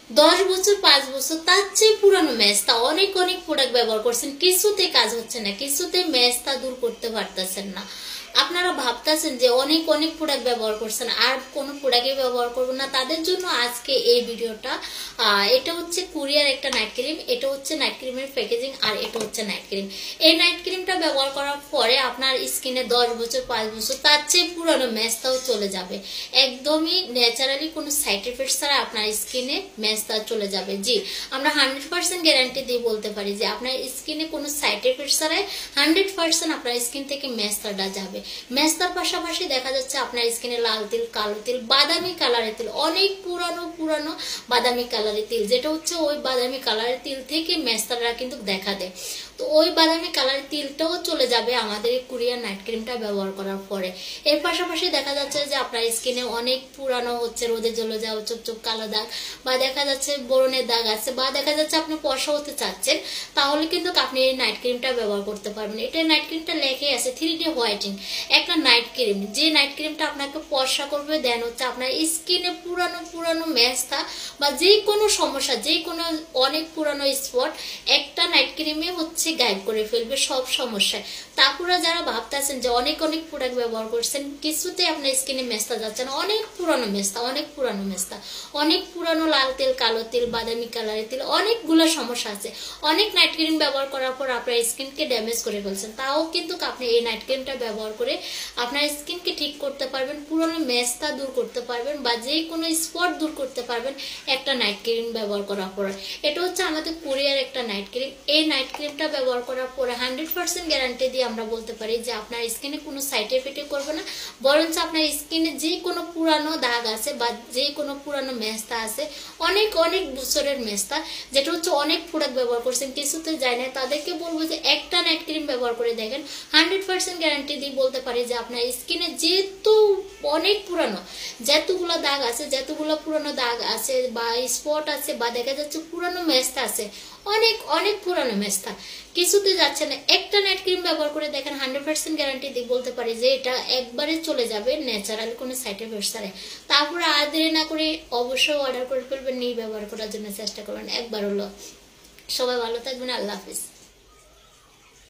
10 বছর 5 বছর তার চেয়ে পুরানো মেস্তা অনেক অনেক প্রোডাক্ট ব্যবহার করছেন, কিছুতে কাজ হচ্ছে না, কিছুতে মেস্তা দূর করতে পারতেছেন না। আপনারা ভাবতেছেন যে অনেক অনেক প্রোডাক্ট ব্যবহার করছেন আর কোনো প্রোডাক্টই ব্যবহার করবো না, তাদের জন্য আজকে এই ভিডিওটা। এটা হচ্ছে কোরিয়ার একটা নাইট ক্রিম, এটা হচ্ছে নাইট ক্রিমের প্যাকেজিং, আর এটা হচ্ছে নাইট ক্রিম। এই নাইট ক্রিমটা ব্যবহার করার পরে আপনার স্কিনে 10 বছর 5 বছর তার চেয়ে পুরানো মেস্তাও চলে যাবে, একদমই ন্যাচারালি কোনো সাইড এফেক্ট ছাড়া আপনার স্কিনে মেস্তা চলে যাবে। জি, আমরা 100% গ্যারান্টি দিয়ে বলতে পারি যে আপনার স্কিনে কোনো সাইড এফেক্ট ছাড়াই 100% আপনার স্কিন থেকে মেস্তাটা যাবে। মেস্তার পাশাপাশি দেখা যাচ্ছে আপনার স্কিনে লাল তিল, কালো তিল, বাদামি কালারের তিল, অনেক পুরানো পুরানো বাদামি কালারের তিল, যেটা হচ্ছে ওই বাদামি কালারের তিল থেকে মেস্তাটা কিন্তু দেখা দেয়। তো ওই বাদামি কালারের তিলটাও চলে যাবে আমাদের এই কোরিয়ান নাইট ক্রিমটা ব্যবহার করার পরে। এর পাশাপাশি দেখা যাচ্ছে যে আপনার স্কিনে অনেক পুরানো হচ্ছে রোদে জ্বলে যাওয়া চোপ চোপ কালো দাগ, বা দেখা যাচ্ছে ব্রণের দাগ আছে, বা দেখা যাচ্ছে আপনি ফর্সা হতে চাচ্ছেন, তাহলে কিন্তু আপনি এই নাইট ক্রিমটা ব্যবহার করতে পারবেন। এটা নাইট ক্রিমটা লেখে আছে 3D হোয়াইটিং, একটা নাইট ক্রিম, যে নাইট ক্রিমটা আপনাকে ফর্সা করবে, দেন হচ্ছে আপনার স্কিনে পুরানো পুরানো মেস্তা বা যে কোনো সমস্যা, যে কোনো অনেক পুরানো স্পট একটা নাইট ক্রিমে হচ্ছে গায়েব করে ফেলবে সব সমস্যায়। তারপরে যারা ভাবতেছেন যে অনেক অনেক প্রোডাক্ট ব্যবহার করছেন, কিছুতে আপনার স্কিনে মেস্তা যাচ্ছে না, অনেক পুরানো মেস্তা, অনেক পুরানো মেস্তা, অনেক পুরানো লাল তেল, কালো তেল, বাদামি কালারের তেল, অনেকগুলো সমস্যা আছে। অনেক নাইট ক্রিম ব্যবহার করার পর আপনার স্কিনকে ড্যামেজ করে ফেলছেন, তাও কিন্তু আপনি এই নাইট ক্রিমটা ব্যবহার করে আপনার স্কিনকে ঠিক করতে পারবেন, পুরনো মেস্তা দূর করতে পারবেন, বা যে কোনো স্পট দূর করতে পারবেন একটা নাইট ক্রিম ব্যবহার করার পর। এটা হচ্ছে আমাদের কোরিয়ার একটা নাইট ক্রিম। এই নাইট ক্রিমটা ব্যবহার করার পরে 100% গ্যারান্টি দিয়ে আমরা বলতে পারি যে আপনার স্কিনে কোনো সাইড এফেক্ট করবে না, বরঞ্চ আপনার স্কিনে যে কোনো পুরানো দাগ আছে বা যে কোনো পুরানো মেস্তা আছে, অনেক অনেক বছরের মেস্তা, যেটা হচ্ছে অনেক প্রোডাক্ট ব্যবহার করছেন কিছুতে যায় না, তাদেরকে বলবো যে একটা নাইট ক্রিম ব্যবহার করে দেখেন। 100% গ্যারান্টি দিয়ে বলতে পারি যে আপনার স্কিনে যেহেতু অনেক পুরানো যতগুলো দাগ আছে, যতগুলো পুরানো দাগ আছে বা স্পট আছে, বা দেখা যাচ্ছে পুরানো মেস্তা আছে, অনেক অনেক পুরানো মেস্তা কিছুতে যাচ্ছে না, একটা নাইট ক্রিম ব্যবহার করে দেখেন। 100% গ্যারান্টি দিয়ে বলতে পারি যে এটা একবারে চলে যাবে ন্যাচারাল কোনো সাইড এফেক্ট ছাড়াই। তারপরে আর দেরি না করে অবশ্যই অর্ডার করে ফেলবেন, নিয়ে ব্যবহার করার জন্য চেষ্টা করবেন একবার হলো। সবাই ভালো থাকবেন, আল্লাহ হাফিজ।